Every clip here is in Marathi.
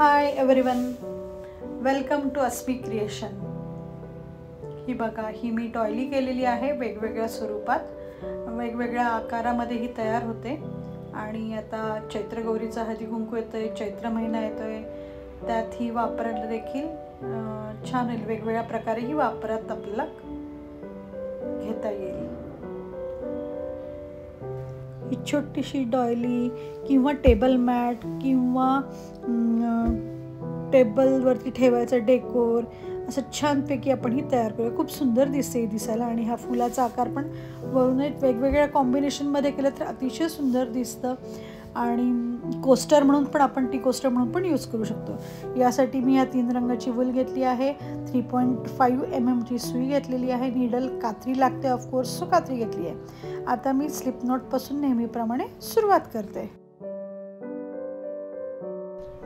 High everyone, welcome to Asmi Creation. ही बघा, ही मी डॉयली केलेली आहे. वेगवेगळ्या स्वरूपात वेगवेगळ्या आकारामध्ये ही तयार होते. आणि आता चैत्रगौरीचा हळदी कुंकू येतोय, चैत्र महिना येतोय, त्यात ही वापरायला देखील छान होईल. वेगवेगळ्या प्रकारे ही वापरात आपल्याला घेता येईल. ही छोटीशी डॉयली किंवा टेबल मॅट किंवा टेबलवरती ठेवायचं डेकोर असं छानपैकी आपण ही तयार करूया. खूप सुंदर दिसते दिसायला. आणि हा फुलाचा आकार पण वरून वेगवेगळ्या कॉम्बिनेशनमध्ये केलं तर अतिशय सुंदर दिसतं. आणि कोस्टर म्हणून पण आपण टी कोस्टर म्हणून पण यूज करू शकतो. यासाठी मी ह्या 3 रंगाची वूल घेतली आहे. 3.5 mm ची सुई घेतलेली आहे. नीडल कात्री लागते ऑफकोर्स, सो कात्री घेतली आहे. आता मी स्लिप नॉटपासून नेहमीप्रमाणे सुरुवात करते.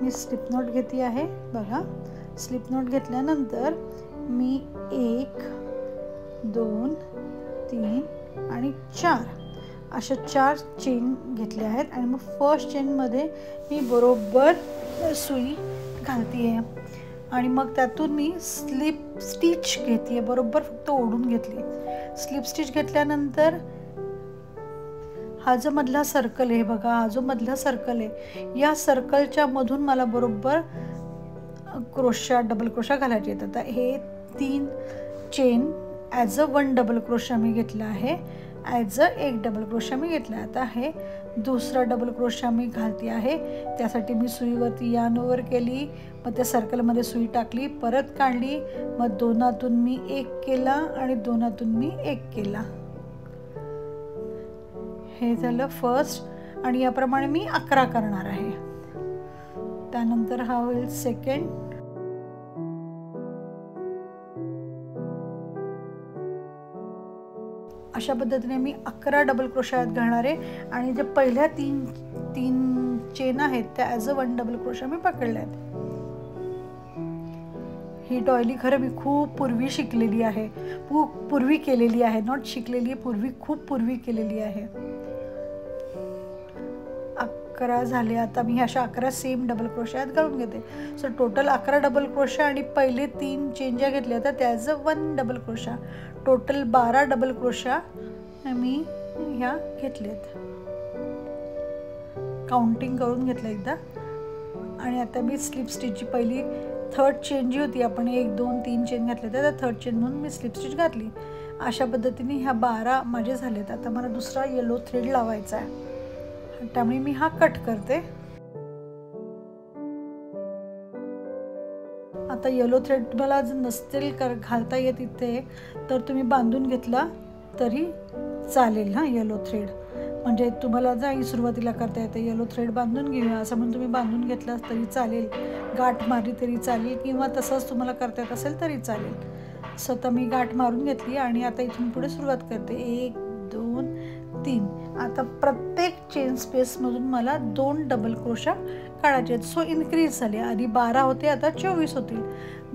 मी स्लिप नॉट घेतली आहे. बघा, स्लिप नॉट घेतल्यानंतर मी 1, 2, 3 आणि 4 अशा 4 चेन घेतल्या आहेत. आणि मग फर्स्ट चेनमध्ये मी बरोबर सुई घालते आहे. आणि मग त्यातून मी स्लिप स्टिच घेते आहे. बरोबर फक्त ओढून घेतली. स्लिप स्टिच घेतल्यानंतर हा जो मधला सर्कल आहे बघा, हा जो मधला सर्कल आहे, या सर्कलच्या मधून मला बरोबर क्रोशा डबल क्रोशा घालायचे आहेत. आता हे 3 chain as a 1 double crochet मी घेतला आहे. ॲज अ 1 डबल क्रोशा मी घेतला. आता हे दुसरा डबल क्रोशा मी घालते आहे. त्यासाठी मी सुईवरती यान ओव्हर केली, मग त्या सर्कलमध्ये सुई टाकली, परत काढली, मग दोनातून मी 1 केला आणि दोनातून मी 1 केला. हे झालं फर्स्ट. आणि याप्रमाणे मी 11 करणार आहे. त्यानंतर हा होईल सेकंड. अशा पद्धतीने मी 11 डबल क्रोशा घालणार आहे. आणि जे पहिल्या 3 चेन आहेत त्या ॲज अ 1 डबल क्रोशा मी पकडल्या आहेत. ही डॉयली खरं मी खूप पूर्वी शिकलेली आहे, पूर्वी केलेली आहे. नॉट शिकलेली, खूप पूर्वी केलेली आहे. 11 झाले. आता मी अशा 11 सेम डबल क्रोशात घालून घेते. सो टोटल 11 डबल क्रोशा आणि पहिले 3 चेन ज्या घेतल्या होत्या त्याच 1 double crochet, total 12 double crochet मी ह्या घेतल्यात. काउंटिंग करून घेतलं एकदा. आणि आता मी स्लिप स्टिचची पहिली 3rd चेन जी होती, आपण 1, 2, 3 चेन घातले होते, त्या 3rd चेन म्हणून मी स्लिप स्टिच घातली. अशा पद्धतीने ह्या 12 माझे झालेत. आता मला दुसरा येलो थ्रेड लावायचा आहे, त्यामुळे मी हा कट करते. आता येलो थ्रेड तुम्हाला जर नसतील घालता येत इथे तर तुम्ही बांधून घेतला तरी चालेल. हा, येलो थ्रेड म्हणजे तुम्हाला जर सुरुवातीला करता येते येलो थ्रेड बांधून घेऊया असं म्हणून तुम्ही बांधून घेतला तरी चालेल, गाठ मारली तरी चालेल, किंवा तसंच तुम्हाला करता येत असेल तरी चालेल. स्वतः मी गाठ मारून घेतली आणि आता इथून पुढे सुरुवात करते. 1, 2, 3. आता प्रत्येक चेन स्पेसमधून मला 2 डबल क्रोशा काढायचे आहेत. सो इन्क्रीज झाले. आधी 12 होते, आता 24 होतील.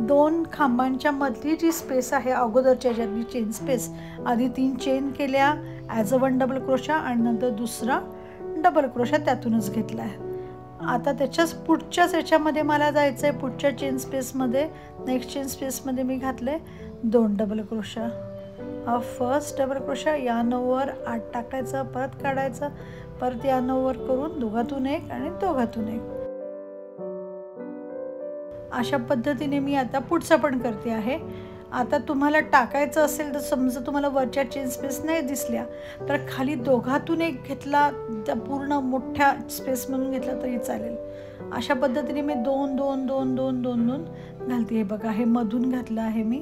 2 खांबांच्या मधली जी स्पेस आहे अगोदरच्या ज्यातली चेन स्पेस, आधी 3 चेन केल्या ॲज अ 1 डबल क्रोशा आणि नंतर दुसरा डबल क्रोशा त्यातूनच घेतला आहे. आता त्याच्याच पुढच्याच याच्यामध्ये मला जायचं आहे. पुढच्या चेन स्पेसमध्ये, नेक्स्ट चेन स्पेसमध्ये मी घातले 2 डबल क्रोशा. हा फर्स्ट डबल क्रोशा, यान ओव्हर 8 टाकायचं, परत काढायचं, परत यान ओव्हर करून दोघातून 1 आणि दोघातून 1. अशा पद्धतीने मी आता पुढचं पण करते आहे. आता तुम्हाला टाकायचं असेल तर समजा तुम्हाला वरच्या चेन स्पेस नाही दिसल्या तर खाली दोघातून 1 घेतला, त्या पूर्ण मोठ्या स्पेसमधून घेतला तरी चालेल. अशा पद्धतीने मी 2, 2, 2, 2, 2, 2 घालते. हे बघा, हे मधून घातलं आहे मी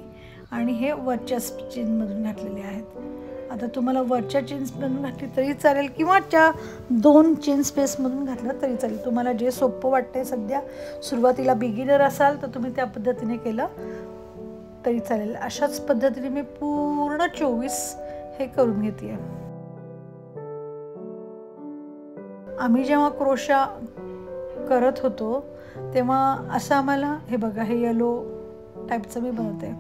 आणि हे वरच्या चेनमधून घातलेले आहेत. आता तुम्हाला वरच्या चेन्समधून घातली तरी चालेल किंवा त्या 2 चेन स्पेसमधून घातलं तरी चालेल. तुम्हाला जे सोपं वाटतंय, सध्या सुरुवातीला बिगिनर असाल तर तुम्ही त्या पद्धतीने केलं तरी चालेल. अशाच पद्धतीने मी पूर्ण 24 हे करून घेते. आम्ही जेव्हा क्रोशा करत होतो तेव्हा असं आम्हाला, हे बघा, हे येलो टाईपचं मी बनवते,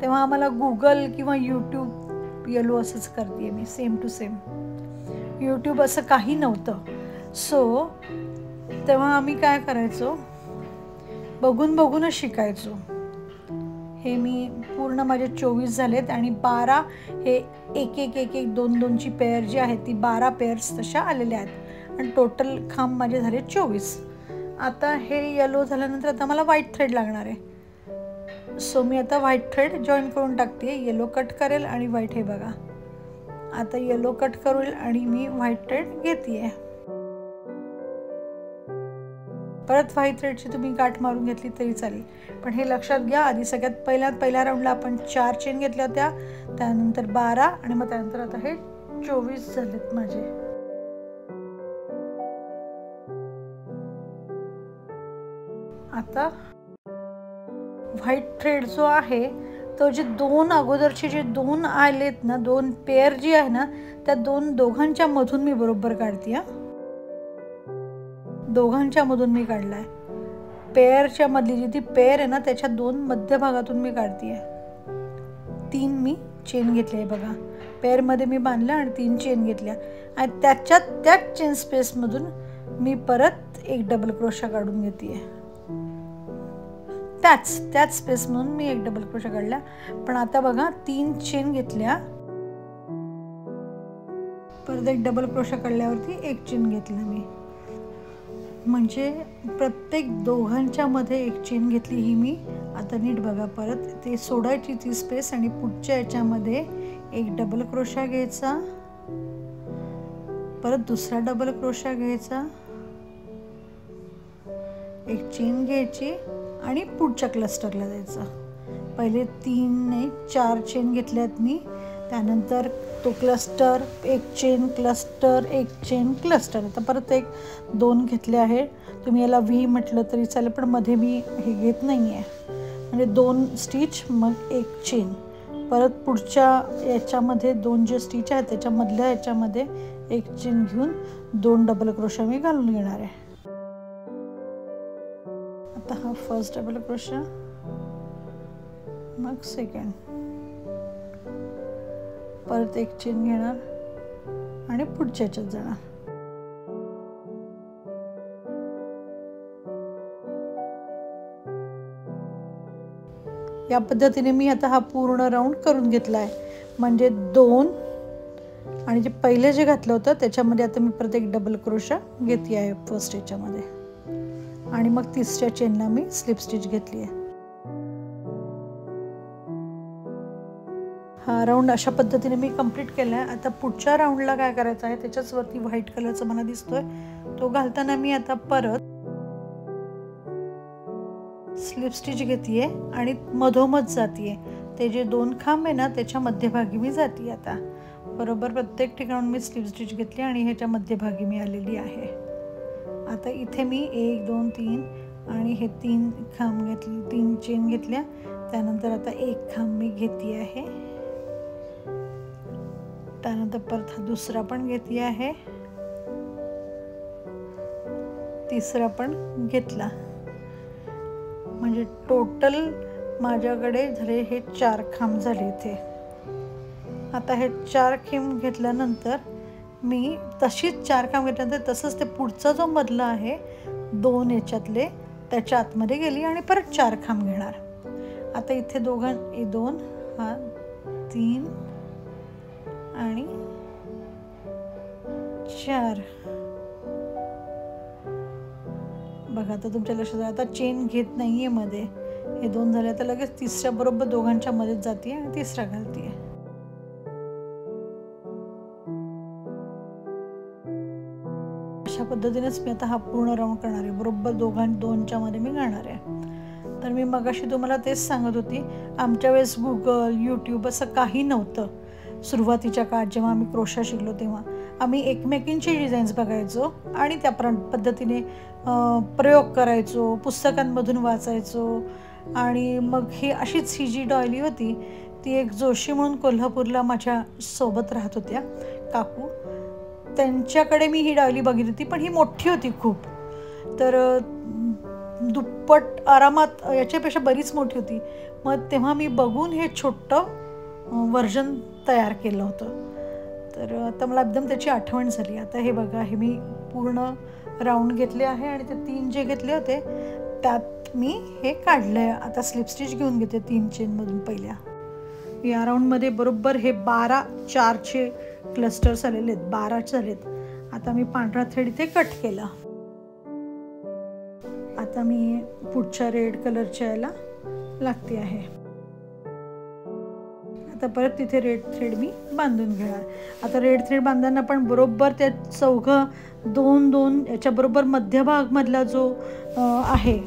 तेव्हा आम्हाला गुगल किंवा यूट्यूब येलो असंच करते मी, सेम टू सेम. यूट्यूब असं काही नव्हतं. सो तेव्हा आम्ही काय करायचो, बघून बघूनच शिकायचो. हे मी पूर्ण माझे 24 झालेत आणि 12 हे एक एक एक एक 2-2ची पेअर जी आहे ती 12 पेअर्स तशा आलेल्या आहेत आणि टोटल खांब माझे झाले 24. आता हे येलो झाल्यानंतर आता मला व्हाईट थ्रेड लागणार आहे. सो मी आता व्हाईट थ्रेड जॉईन करून टाकते. येलो कट करेल आणि व्हाईट, हे बघा आता येलो कट करेल आणि मी व्हाईट थ्रेड घेते आहे. परत व्हाईट थ्रेडची तुम्ही गाठ मारून घेतली तरी चालेल, पण हे लक्षात घ्या आधी सगळ्यात पहिल्या राऊंडला आपण 4 चेन घेतल्या होत्या, त्यानंतर 12 आणि मग त्यानंतर आता हे 24 झालेत माझे. आता व्हाईट थ्रेड जो आहे तो जे अगोदरचे जे 2 आलेत ना, 2 पेअर जी आहे ना, त्या दोघांच्या मधून मी बरोबर काढते. दोघांच्या मधून मी काढलाय. पेअरच्या मधली जी ती पेअर आहे ना त्याच्या 2 मध्यभागातून मी काढते आहे. 3 मी चेन घेतले आहे बघा, पेअरमध्ये मी बांधलं आणि 3 चेन घेतल्या आणि त्याच चेन स्पेसमधून मी परत एक डबल क्रोशा काढून घेते आहे. त्याच स्पेसमधून मी एक डबल क्रोशा काढल्या. पण आता बघा 3 चेन घेतल्या, परत एक डबल क्रोशा काढल्यावरती एक चेन घेतला मी, म्हणजे प्रत्येक दोघांच्या मध्ये एक चेन घेतली ही मी. आता नीट बघा, परत ते सोडायची ती स्पेस आणि पुढच्या याच्यामध्ये एक डबल क्रोशा घ्यायचा, परत दुसरा डबल क्रोशा घ्यायचा, एक चेन घ्यायची आणि पुढच्या क्लस्टरला जायचं. पहिले 3 नाही 4 चेन घेतल्यात मी, त्यानंतर तो क्लस्टर, एक चेन क्लस्टर, एक चेन क्लस्टर. आता परत एक 2 घेतले आहे. तुम्ही याला व्ही म्हटलं तरी चालेल, पण मध्ये मी हे घेत नाही आहे, म्हणजे 2 स्टिच मग एक चेन. परत पुढच्या याच्यामध्ये 2 जे स्टिच आहेत त्याच्यामधल्या याच्यामध्ये एक चेन घेऊन 2 डबल क्रोशा मी घालून घेणार आहे. आता हा फर्स्ट डबल क्रोशा, मग सेकंड, परत एक चेन घेणार आणि पुढच्या याच्यात जाणार. या पद्धतीने मी आता हा पूर्ण राऊंड करून घेतला आहे. म्हणजे 2 आणि जे पहिले जे घातलं होतं त्याच्यामध्ये आता मी परत एक डबल क्रोशा घेतली आहे फर्स्ट याच्यामध्ये आणि मग तिसऱ्या चेनला मी स्लिप स्टिच घेतली आहे. हा राऊंड अशा पद्धतीने मी कंप्लीट केला आहे. आता पुढच्या राऊंडला काय करायचं आहे, त्याच्याचवरती व्हाईट कलरचा मला दिसतोय तो घालताना मी आता परत स्लिप स्टिच घेते आणि मधोमध जाते. ते जे 2 खांब आहे ना त्याच्या मध्यभागी मी जाते. आता बरोबर प्रत्येक ठिकाणून मी स्लिप स्टिच घेतली आणि ह्याच्या मध्यभागी मी आलेली आहे. आता इथे मी 1 2 3 आणि हे 3 खांब घेतले, 3 चेन घेतल्या. त्यानंतर आता एक खांब मी घेते आहे, त्यानंतर परत हा दुसरा पण घेते आहे, तिसरा पण घेतला. म्हणजे टोटल माझ्याकडे झाले हे 4 खांब झाले इथे. आता हे 4 खांब घेतल्यानंतर मी तशीच 4 खांब घेतल्यानंतर तसंच ते पुढचा जो मधला आहे 2 याच्यातले त्याच्या आतमध्ये गेली आणि परत 4 खांब घेणार. आता इथे 2 हा 3 आणि 4 बघा. आता तुमच्या लक्षात आता चेन घेत नाहीये मध्ये, हे 2 झाले. आता लगेच तिसऱ्या बरोबर दोघांच्या मध्येच जाते आणि तिसरा घालते. अशा पद्धतीनेच मी आता हा पूर्ण राऊंड करणार आहे. बरोबर 2च्या मध्ये मी घालणार आहे. तर मी मगाशी तुम्हाला तेच सांगत होती, आमच्या वेळेस गुगल, यूट्यूब असं काही नव्हतं. सुरुवातीच्या काळात जेव्हा आम्ही क्रोशा शिकलो तेव्हा आम्ही एकमेकींची डिझाईन्स बघायचो आणि त्या पद्धतीने प्रयोग करायचो, पुस्तकांमधून वाचायचो. आणि मग ही जी डॉयली होती ती एक जोशी म्हणून कोल्हापूरला माझ्या सोबत राहत होत्या काकू, त्यांच्याकडे मी ही डॉयली बघितली होती. पण ही मोठी होती खूप, तर दुप्पट आरामात याच्यापेक्षा बरीच मोठी होती. मग तेव्हा मी बघून हे छोटं व्हर्जन तयार केलं होतं. तर आता मला एकदम त्याची आठवण झाली. आता हे बघा, हे मी पूर्ण राऊंड घेतले आहे आणि ते 3 जे घेतले होते मी हे काढलंय. आता स्लिप स्टिच घेऊन घेते 3 चेनमधून पहिल्या. या राऊंडमध्ये बरोबर हे 12 4चे क्लस्टर्स आलेले आहेत, 12 झालेत. आता मी पांढरा थ्रेड इथे कट केला. आता मी पुढच्या रेड कलरच्या याला लागते आहे. आता परत तिथे रेड थ्रेड मी बांधून घेणार. आता रेड थ्रेड बांधताना पण बरोबर त्या चौघं 2-2 याच्याबरोबर मध्यभागमधला जो आहे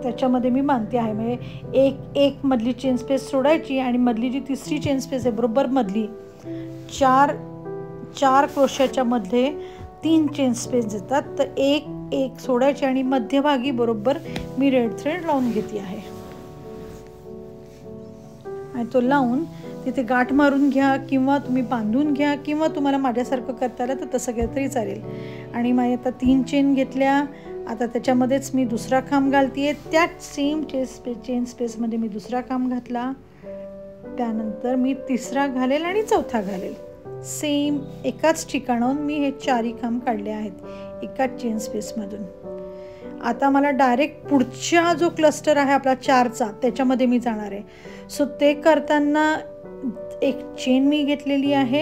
त्याच्यामध्ये मी बांधते आहे. म्हणजे एक मधली चेन स्पेस सोडायची आणि मधली जी तिसरी चेन स्पेस आहे बरोबर मधली 4 क्रोशाच्या मध्ये 3 चेन स्पेस येतात. तर एक सोडायची आणि मध्यभागी बरोबर मी रेड थ्रेड लावून घेते आहे. आणि तो लावून तिथे गाठ मारून घ्या किंवा तुम्ही बांधून घ्या किंवा तुम्हाला माझ्यासारखं करता आलं तर तसं केलं तरी चालेल. आणि माझ्या आता 3 चेन घेतल्या. आता त्याच्यामध्येच मी दुसरा खांब घालते. त्याच सेम चेन स्पेसमध्ये मी दुसरा खांब घातला. त्यानंतर मी तिसरा घालेल आणि चौथा घालेल. सेम एकाच ठिकाणाहून मी हे 4 खांब काढले आहेत एकाच चेन स्पेसमधून. आता मला डायरेक्ट पुढचा जो क्लस्टर आहे आपला 4चा त्याच्यामध्ये मी जाणार आहे. सो ते करताना एक चेन मी घेतलेली आहे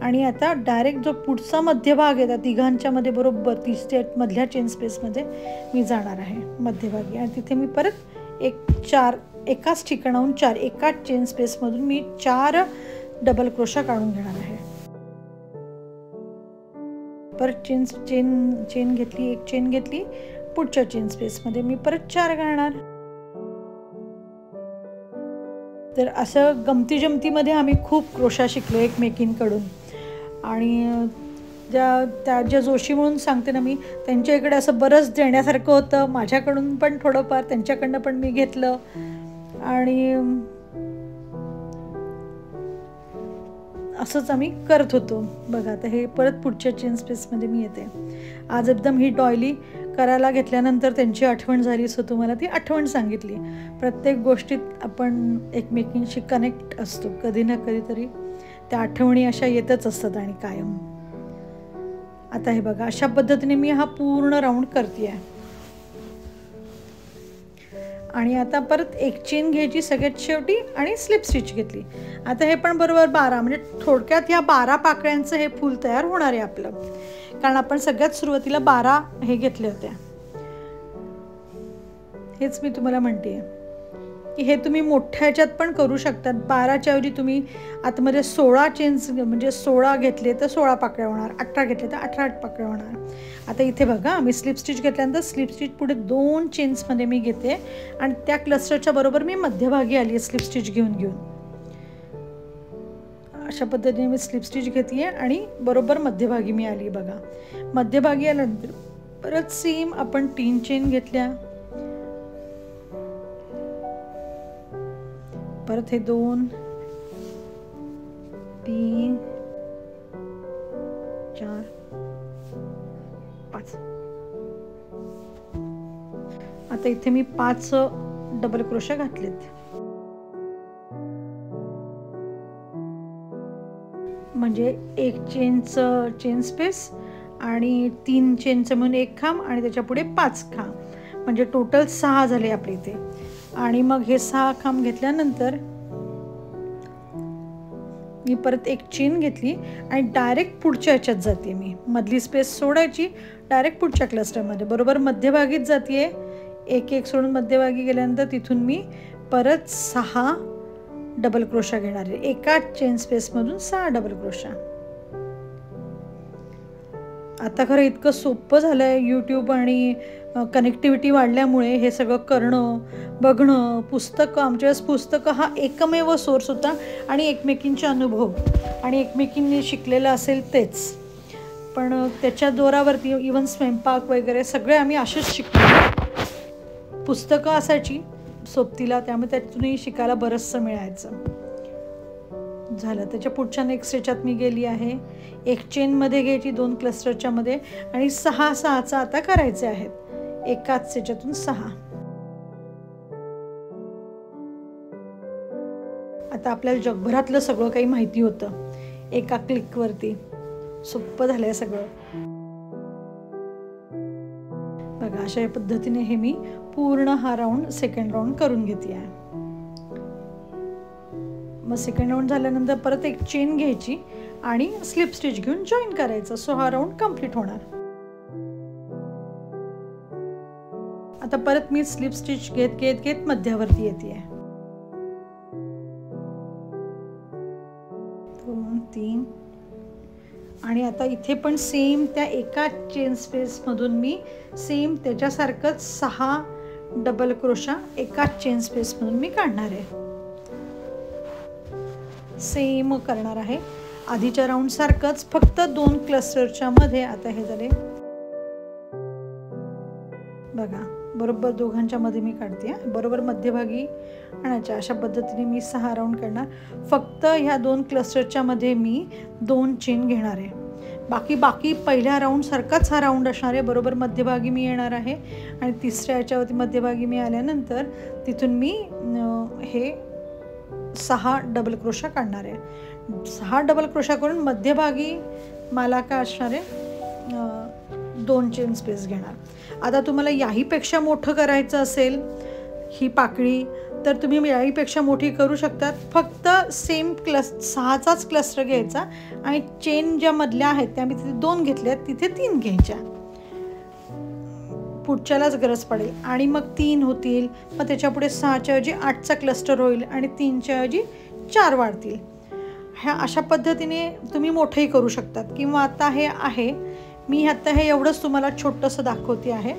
आणि आता डायरेक्ट जो पुढचा मध्यभाग आहे त्या तिघांच्या मध्ये बरोबर तिसऱ्या मधल्या चेन स्पेसमध्ये मी जाणार आहे मध्यभागी. आणि तिथे मी परत एकाच ठिकाणाहून 4 एकाच चेन स्पेसमधून मी 4 डबल क्रोशा काढून घेणार आहे. परत चेन घेतली, एक चेन घेतली, पुढच्या चेन स्पेसमध्ये मी परत 4 घालणार. तर असं गमती जमतीमध्ये आम्ही खूप क्रोशा शिकलो एकमेकींकडून. आणि ज्या जोशी म्हणून सांगते ना मी, त्यांच्या इकडे असं बरंच देण्यासारखं होतं. माझ्याकडून पण थोडंफार, त्यांच्याकडनं पण मी घेतलं. आणि असंच आम्ही करत होतो. बघा आता हे परत पुढच्या चेन स्पेसमध्ये मी येते. आज एकदम ही डॉयली करायला घेतल्यानंतर त्यांची आठवण झाली. सो तुम्हाला ती आठवण सांगितली. प्रत्येक गोष्टीत आपण एकमेकींशी कनेक्ट असतो कधी ना कधीतरी. त्या आठवणी अशा येतच असतात आणि कायम. आता हे बघा अशा पद्धतीने मी हा पूर्ण राऊंड करते आहे. आणि आता परत एक चेन घ्यायची सगळ्यात शेवटी आणि स्लिप स्टिच घेतली. आता हे पण बरोबर 12 म्हणजे थोडक्यात ह्या 12 पाकळ्यांचं हे फूल तयार होणार आहे आपलं. कारण आपण सगळ्यात सुरुवातीला 12 हे घेतले होते. हेच मी तुम्हाला म्हणते की हे तुम्ही मोठ्या ह्याच्यात पण करू शकतात. 12च्या ऐवजी तुम्ही आतमध्ये 16 चेन्स म्हणजे 16 घेतले तर 16 पाकळ्या होणार, 18 घेतले तर 18 पाकळ्या होणार. आता इथे बघा मी स्लिप स्टिच घेतल्यानंतर स्लिप स्टिच पुढे 2 चेन्समध्ये मी घेते आणि त्या क्लस्टरच्या बरोबर मी मध्यभागी आली आहे स्लिप स्टिच घेऊन. अशा पद्धतीने मी स्लिप स्टिच घेते आणि बरोबर मध्यभागी मी आली. बघा मध्यभागी आल्यानंतर परत सेम आपण 3 चेन घेतल्या. परत हे 2 3 4 5. आता इथे मी 5 डबल क्रोशा घातलेत. म्हणजे एक चेन स्पेस आणि 3 चेनचं म्हणून एक खांब आणि त्याच्या पुढे 5 खांब म्हणजे टोटल 6 झाले आपले इथे. आणि मग हे 6 खांब घेतल्यानंतर मी परत एक चेन घेतली आणि डायरेक्ट पुढच्या ह्याच्यात जाते. मी मधली स्पेस सोडायची, डायरेक्ट पुढच्या क्लस्टरमध्ये बरोबर मध्यभागीच जाते. एक सोडून मध्यभागी गेल्यानंतर तिथून मी परत 6 डबल क्रोशा घेणार आहे. एकाच चेन स्पेसमधून 6 डबल क्रोशा. आता खरं इतकं सोपं झालं आहे यूट्यूब आणि कनेक्टिव्हिटी वाढल्यामुळे हे सगळं करणं, बघणं. पुस्तकं, आमच्या वेळेस पुस्तकं हा एकमेव सोर्स होता आणि एकमेकींचे अनुभव आणि एकमेकींनी शिकलेलं असेल तेच. पण त्याच्या जोरावरती इवन स्वयंपाक वगैरे सगळे आम्ही असेच शिकलो. पुस्तकं असायची सोबतीला, त्यामुळे त्यातूनही शिकायला बरंचसं मिळायचं. झालं. त्याच्या पुढच्या नेक्स्ट ह्याच्यात मी गेली आहे. एक चेनमध्ये घ्यायची 2 क्लस्टरच्या मध्ये आणि 6चा आता करायचे आहेत. एकाच ह्याच्यातून 6. आता आपल्याला जगभरातलं सगळं काही माहिती होतं एका क्लिकवरती. सोपं झालंय सगळं. बघा अशा पद्धतीने हे मी पूर्ण हा राऊंड सेकंड राऊंड करून घेते आहे. मग सेकंड राऊंड झाल्यानंतर परत एक चेन घ्यायची आणि स्लिप स्टिच घेऊन जॉईन करायचं. सो हा राऊंड कंप्लीट होणार. आता परत मी स्लिप स्टिच घेत मध्यावरती येते आहे. 2 3 आणि आता इथे पण सेम त्या एका चेन स्पेस मधून मी सेम त्याच्यासारखंच 6 डबल क्रोशा एका चेन स्पेस मधून मी काढणार आहे. सेम करणार आहे आधीच्या राऊंड सारखंच, फक्त 2 क्लस्टरच्या मध्ये. आता हे झाले बघा, बरोबर दोघांच्या मध्ये मी काढते. बरोबर मध्यभागी आणायच्या. अशा पद्धतीने मी 6 राऊंड करणार. फक्त ह्या 2 क्लस्टरच्या मध्ये मी 2 चेन घेणार आहे. बाकी पहिल्या राऊंड सारखाच हा राऊंड असणार आहे. बरोबर मध्यभागी मी येणार आहे आणि तिसऱ्या याच्यावरती मध्यभागी मी आल्यानंतर तिथून मी हे 6 डबल क्रोशा काढणार आहे. 6 डबल क्रोशा करून मध्यभागी मला काय असणार आहे 2 चेन स्पेस घेणार. आता तुम्हाला याहीपेक्षा मोठं करायचं असेल ही पाकळी तर तुम्ही याहीपेक्षा मोठी करू शकतात. फक्त सेम 6चाच क्लस्टर घ्यायचा आणि चेन ज्या मधल्या आहेत त्या मी तिथे 2 घेतल्या, तिथे 3 घ्यायच्या. पुढच्यालाच गरज पडेल आणि मग 3 होतील. मग त्याच्यापुढे 6च्या ऐवजी 8चा क्लस्टर होईल आणि 3च्या ऐवजी 4 वाढतील. ह्या अशा पद्धतीने तुम्ही मोठंही करू शकतात. किंवा आता हे आहे, मी आता हे एवढंच तुम्हाला छोटंसं दाखवते आहे.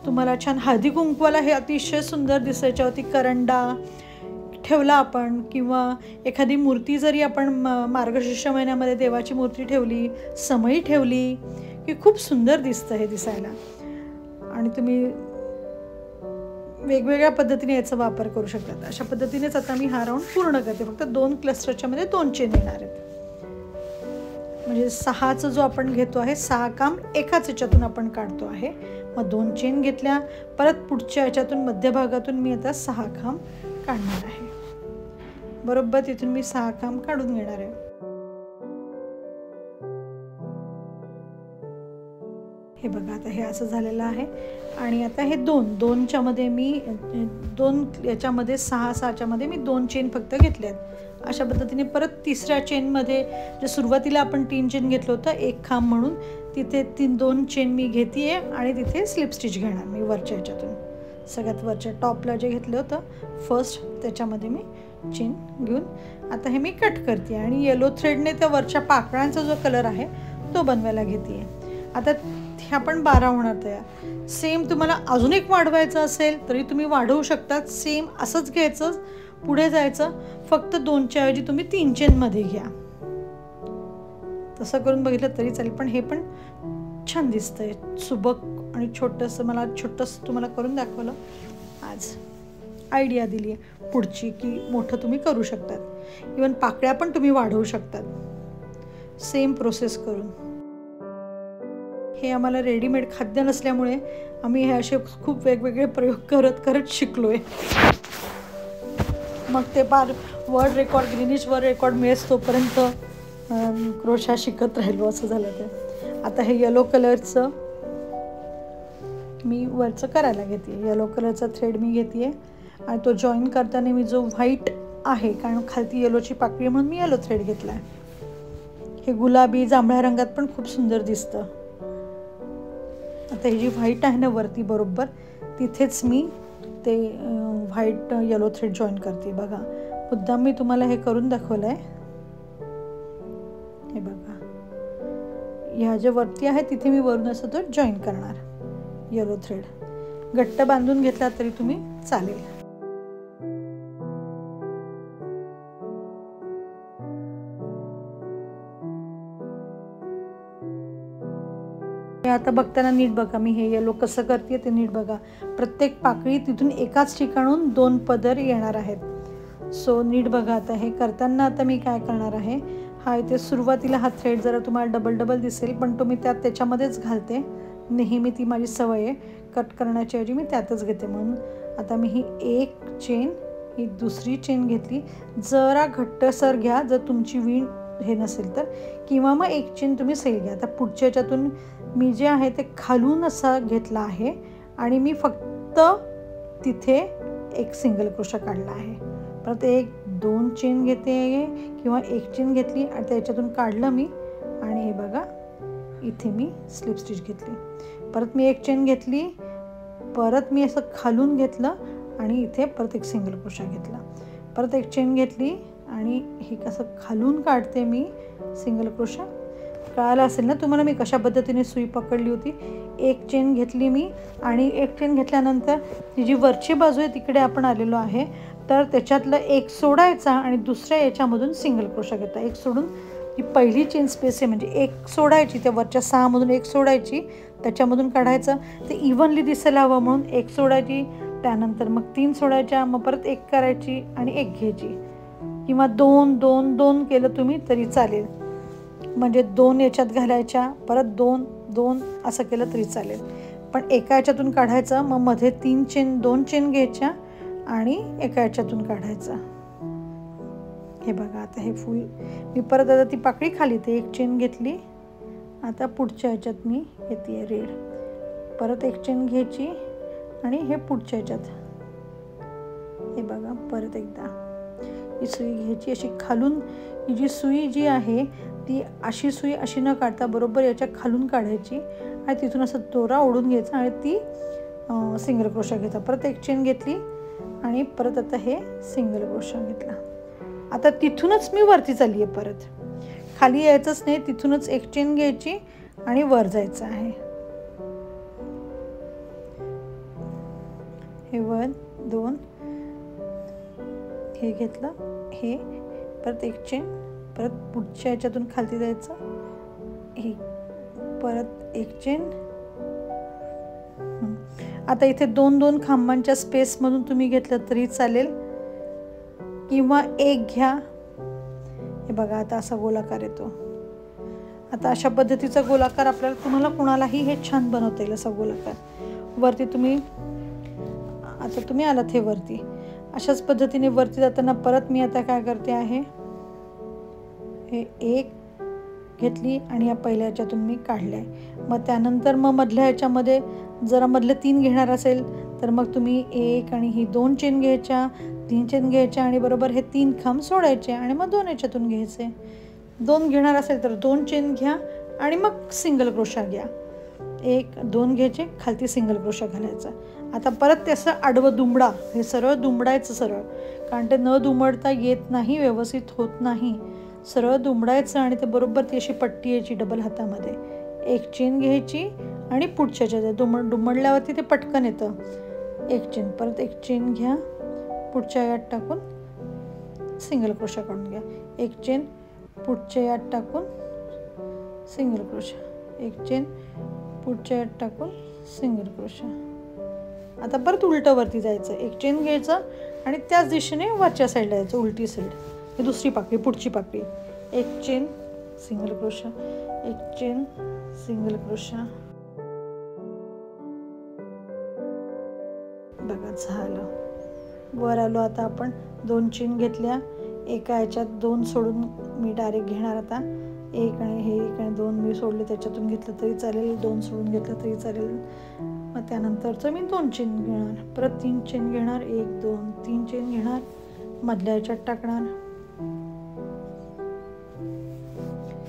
तुम्हाला छान हळदी कुंकवाला हे अतिशय सुंदर दिसायच्यावरती करंडा ठेवला आपण, किंवा एखादी मूर्ती जरी आपण मार्गशीर्ष महिन्यामध्ये देवाची मूर्ती ठेवली, समई ठेवली की खूप सुंदर दिसतं हे दिसायला. आणि तुम्ही वेगवेगळ्या पद्धतीने याचा वापर करू शकतात. अशा पद्धतीनेच आता मी हा राऊंड पूर्ण करते. फक्त 2 क्लस्टरच्या मध्ये 2 चेन येणार आहेत. म्हणजे 6चा जो आपण घेतो आहे 6 काम एकाच याच्यातून आपण काढतो आहे. मग 2 चेन घेतल्या, परत पुढच्या याच्यातून मध्यभागातून मी आता 6 काम काढणार आहे. बरोबर तिथून मी 6 काम काढून घेणार आहे. हे बघा आता हे असं झालेलं आहे. आणि आता हे 2च्या मध्ये मी 2 याच्यामध्ये 6च्या मध्ये मी 2 चेन फक्त घेतल्यात. अशा पद्धतीने परत तिसऱ्या चेनमध्ये जे सुरुवातीला आपण 3 चेन घेतलं होतं एक खांब म्हणून, तिथे 2 चेन मी घेते आणि तिथे स्लिप स्टिच घेणार मी वरच्या ह्याच्यातून. सगळ्यात वरच्या टॉपला जे घेतलं होतं फर्स्ट त्याच्यामध्ये मी चेन घेऊन आता हे मी कट करते आणि येलो थ्रेडने त्या वरच्या पाकळ्यांचा जो कलर आहे तो बनवायला घेते. आता ह्या पण 12 होणार तयार. सेम तुम्हाला अजून एक वाढवायचं असेल तरी तुम्ही वाढवू शकता. सेम असंच घ्यायचं, पुढे जायचं, फक्त 2च्या ऐवजी तुम्ही 3 चेनमध्ये घ्या. तसं करून बघितलं तरी चालेल. पण हे पण छान दिसतंय सुबक आणि छोटंसं. मला छोटंसं तुम्हाला करून दाखवलं आज, आयडिया दिली आहे पुढची की मोठं तुम्ही करू शकतात. इवन पाकळ्या पण तुम्ही वाढवू शकतात सेम प्रोसेस करून. हे आम्हाला रेडीमेड खाद्य नसल्यामुळे आम्ही हे असे खूप वेगवेगळे प्रयोग करत शिकलोय. मग ते पार world record, Guinness world record मिळेस तोपर्यंत क्रोशा शिकत राहिलो असं झालं ते. आता हे येलो कलरचं मी वरचं करायला घेते. येलो कलरचा थ्रेड मी घेते आणि तो जॉईन करताना मी जो व्हाईट आहे, कारण खालती येलोची पाकळी म्हणून मी येलो थ्रेड घेतला आहे. हे गुलाबी जांभळ्या रंगात पण खूप सुंदर दिसतं. आता ही जी व्हाईट आहे ना वरती बरोबर तिथेच मी ते व्हाईट येलो थ्रेड जॉईन करते. बघा मुद्दाम मी तुम्हाला हे करून दाखवलं आहे. हे बघा ह्या जे वरती आहे तिथे मी वरून असं तो जॉईन करणार येलो थ्रेड. घट्ट बांधून घेतला तरी तुम्ही चालेल. आता बघताना नीट बघा, मी हे येलो कसं करते ते नीट बघा. प्रत्येक पाकळी तिथून एकाच ठिकाणून 2 पदर येणार आहेत. सो नीट बघा. आता हे करताना आता मी काय करणार आहे, हा इथे सुरुवातीला हा थ्रेड जरा तुम्हाला डबल दिसेल पण तो मी त्याच्यामध्येच घालते. नेहमी ती माझी सवय आहे कट करण्याच्या ऐवजी मी त्यातच घेते म्हणून. आता मी ही एक चेन, ही दुसरी चेन घेतली. जरा घट्टसर घ्या जर तुमची वीण हे नसेल तर, किंवा मग एक चेन तुम्ही सैल घ्या. आता पुढच्या याच्यातून मी जे आहे ते खालून असा घेतला आहे आणि मी फक्त तिथे एक सिंगल क्रोशा काढला आहे. परत 1 2 चेन घेते किंवा 1 चेन घेतली आणि त्याच्यातून काढलं मी आणि हे बघा इथे मी स्लिप स्टिच घेतली. परत मी 1 चेन घेतली, परत मी असं खालून घेतलं आणि इथे परत एक सिंगल क्रोशा घेतला. परत 1 चेन घेतली आणि हे कसं खालून काढते मी सिंगल क्रोशा. कळालं असेल ना तुम्हाला मी कशा पद्धतीने सुई पकडली होती. 1 चेन घेतली मी आणि 1 चेन घेतल्यानंतर ती जी वरची बाजू आहे तिकडे आपण आलेलो आहे, तर त्याच्यातलं 1 सोडायचा आणि दुसऱ्या याच्यामधून सिंगल क्रोशा घेता. 1 सोडून जी पहिली चेन स्पेस आहे म्हणजे 1 सोडायची, त्या वरच्या 6 मधून 1 सोडायची, त्याच्यामधून काढायचं. ते इव्हनली दिसायला हवं म्हणून 1 सोडायची, त्यानंतर मग 3 सोडायच्या, मग परत 1 करायची आणि 1 घ्यायची किंवा 2 2 2 केलं तुम्ही तरी चालेल. म्हणजे 2 याच्यात घालायच्या, परत 2 2 असं केलं तरी चालेल. पण एका याच्यातून काढायचं, मग मध्ये 3 चेन 2 चेन घ्यायच्या आणि एका याच्यातून काढायचं. हे बघा आता हे फुल मी परत आता ती पाकळी खाली ते 1 चेन घेतली. आता पुढच्या ह्याच्यात मी घेते रेड, परत 1 चेन घ्यायची आणि हे पुढच्या ह्याच्यात हे बघा परत एकदा ही सुई घ्यायची अशी खालून. ही जी सुई जी आहे ती अशी सुई अशी न काढता बरोबर याच्या खालून काढायची आणि तिथून असं दोरा ओढून घ्यायचा आणि ती सिंगल क्रोशा घ्यायचा. परत 1 चेन घेतली आणि परत आता हे सिंगल क्रोशा घेतला. आता तिथूनच मी वरती चालली आहे, परत खाली यायचंच नाही, तिथूनच 1 चेन घ्यायची आणि वर जायचं आहे. हे 1 2 हे घेतलं, हे परत 1 चेन, परत पुढच्या ह्याच्यातून खाली जायचं, हे परत 1 चेन. आता इथे 2 2 खांबांच्या स्पेसमधून तुम्ही घेतलं तरी चालेल किंवा 1 घ्या. हे बघा आता असा गोलाकार येतो. आता अशा पद्धतीचा गोलाकार आपल्याला तुम्हाला कुणालाही हे छान बनवता येईल. असा गोलाकार वरती तुम्ही आता तुम्ही आलात हे वरती, अशाच पद्धतीने वरती जाताना परत मी आता काय करते आहे, हे 1 घेतली आणि या पहिल्या ह्याच्यातून मी काढले आहे. मग त्यानंतर मग मधल्या ह्याच्यामध्ये जरा मधले 3 घेणार असेल तर मग तुम्ही 1 आणि ही 2 चेन घ्यायच्या, 3 चेन घ्यायच्या आणि बरोबर हे 3 खांब सोडायचे आणि मग 2 ह्याच्यातून घ्यायचे. 2 घेणार असेल तर 2 चेन घ्या आणि मग सिंगल क्रोशा घ्या. 1 2 घ्यायचे, खालती सिंगल क्रोशा घालायचा. आता परत ते असं आडवं दुमडा, हे सरळ दुमडायचं सरळ, कारण ते न दुमडता येत नाही, व्यवस्थित होत नाही. सरळ दुमडायचं आणि ते बरोबर ती अशी पट्टी यायची डबल हातामध्ये. 1 चेन घ्यायची आणि पुढच्याच्या दुमडल्यावरती ते पटकन येतं. 1 चेन, परत 1 चेन घ्या, पुढच्या यात टाकून सिंगल क्रोशा काढून घ्या. 1 चेन, पुढच्या यात टाकून सिंगल क्रोशा, 1 चेन, पुढच्या यात टाकून सिंगल क्रोशा. आता परत उलटं वरती जायचं, 1 चेन घ्यायचं आणि त्याच दिशेने वरच्या साईडला जायचं, उलटी साईड. ही दुसरी पाकळी, पुढची पाकळी. 1 chain, single crochet, 1 chain, single crochet. बघा झालं. वर आलो आता आपण. 2 चेन घेतल्या, एका ह्याच्यात 2 सोडून मी डायरेक्ट घेणार. आता 1 आणि हे 1 आणि 2 मी सोडले, त्याच्यातून घेतलं तरी चालेल, 2 सोडून घेतलं तरी चालेल. मग त्यानंतरचं मी 2 चेन घेणार, परत 3 चेन घेणार, 1 2 3 चेन घेणार, मधल्या ह्याच्यात टाकणार,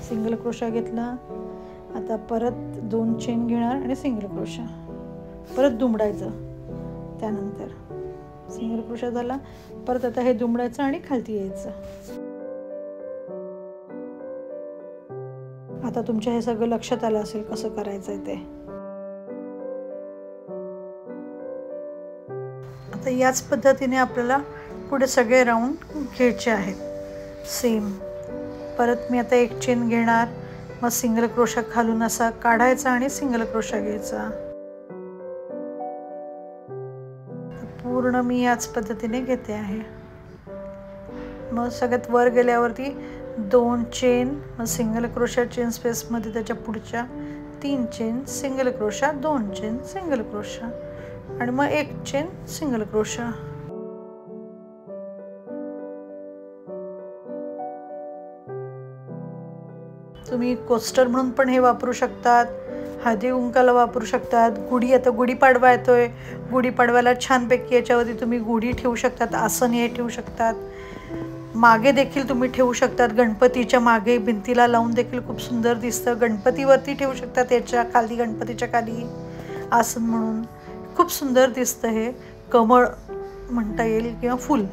सिंगल क्रोशा घेतला. आता परत 2 चेन घेणार आणि सिंगल क्रोशा, परत दुमडायचं, त्यानंतर सिंगल क्रोशा झाला. परत आता हे दुमडायचं आणि खालती यायचं. आता तुमच्या हे सगळं लक्षात आलं असेल कसं करायचं आहे ते. आता याच पद्धतीने आपल्याला पुढे सगळे राऊंड घ्यायचे आहेत सेम. परत मी आता 1 चेन घेणार, मग सिंगल क्रोशा खालून असा काढायचा आणि सिंगल क्रोशा घ्यायचा. पूर्ण मी याच पद्धतीने घेते आहे. मग सगळ्यात वर गेल्यावरती 2 चेन, मग सिंगल क्रोशा चेन स्पेसमध्ये त्याच्या पुढच्या 3 chain, single crochet, 2 chain, single crochet आणि मग 1 चेन, सिंगल क्रोशा. तुम्ही कोस्टर म्हणून पण हे वापरू शकतात हळदी कुंकाला वापरू शकतात. आता गुढीपाडवा येतोय, गुढीपाडव्याला छानपैकी याच्यावरती तुम्ही गुढी ठेवू शकतात, आसन हे ठेवू शकतात. मागे देखील तुम्ही ठेवू शकतात, गणपतीच्या मागे भिंतीला लावून देखील खूप सुंदर दिसतं. गणपतीवरती ठेवू शकतात, याच्या खाली गणपतीच्या खाली आसन म्हणून खूप सुंदर दिसतं. हे कमळ म्हणता येईल किंवा फुल.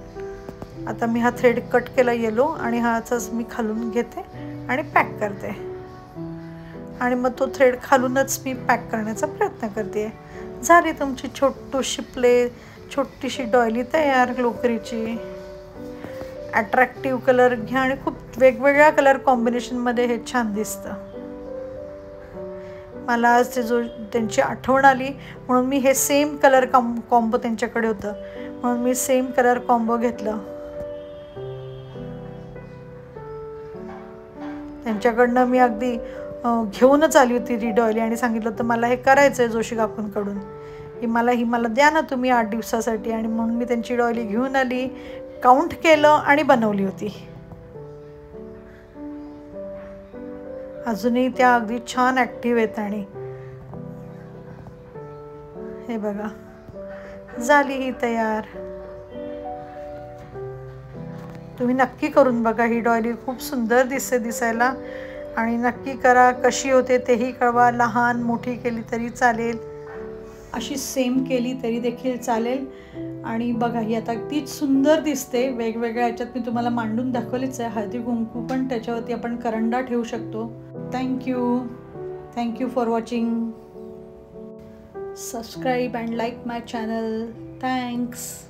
आता मी हा थ्रेड कट केला येलो आणि हाचाच मी खालून घेते आणि पॅक करते आणि मग तो थ्रेड खालूनच मी पॅक करण्याचा प्रयत्न करते. झाली तुमची छोटीशी डॉयली तयार लोकरीची. अट्रॅक्टिव्ह कलर घ्या आणि खूप वेगवेगळ्या कलर कॉम्बिनेशनमध्ये हे छान दिसतं. मला आज त्यांची आठवण आली म्हणून मी हे सेम कलर कॉम्बो त्यांच्याकडे होतं म्हणून मी सेम कलर कॉम्बो घेतलं. त्यांच्याकडनं मी अगदी घेऊनच आली होती ती डॉयली आणि सांगितलं होतं मला हे करायचं आहे जोशी काकूंकडून, मला द्या ना तुम्ही 8 दिवसासाठी. आणि म्हणून मी त्यांची डॉयली घेऊन आली, काउंट केलं आणि बनवली होती. अजूनही त्या अगदी छान ॲक्टिव्ह आहेत. आणि हे बघा झाली ही तयार. तुम्ही नक्की करून बघा, ही डॉयली खूप सुंदर दिसते दिसायला. आणि नक्की करा, कशी होते तेही कळवा. लहान मोठी केली तरी चालेल, अशी सेम केली तरी देखील चालेल. आणि बघा ही आता अगदी सुंदर दिसते. वेगवेगळ्या ह्याच्यात मी तुम्हाला मांडून दाखवलीच आहे. हळदी कुंकू पण त्याच्यावरती आपण करंडा ठेवू शकतो. Thank you for watching. Subscribe and like my channel. Thanks.